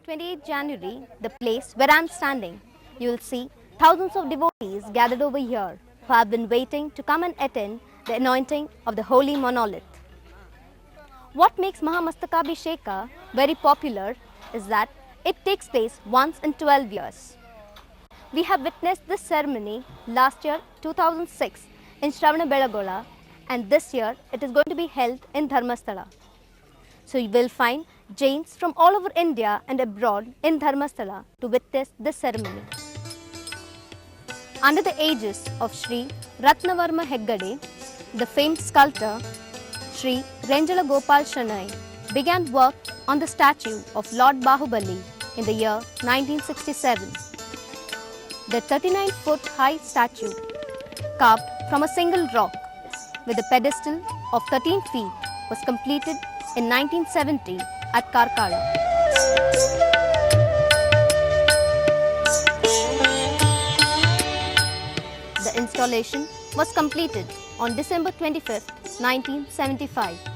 28th January, the place where I am standing, you will see thousands of devotees gathered over here who have been waiting to come and attend the anointing of the holy monolith. What makes Mahamastakabhisheka very popular is that it takes place once in 12 years. We have witnessed this ceremony last year 2006 in Shravanabelagola, and this year it is going to be held in Dharmasthala. So you will find Jains from all over India and abroad in Dharmasthala to witness this ceremony. Under the aegis of Sri Ratnavarma Heggade, the famed sculptor Sri Renjala Gopal Shannai began work on the statue of Lord Bahubali in the year 1967. The 39-foot high statue, carved from a single rock with a pedestal of 13 feet, was completed in 1970 at Karkala. The installation was completed on December 25, 1975.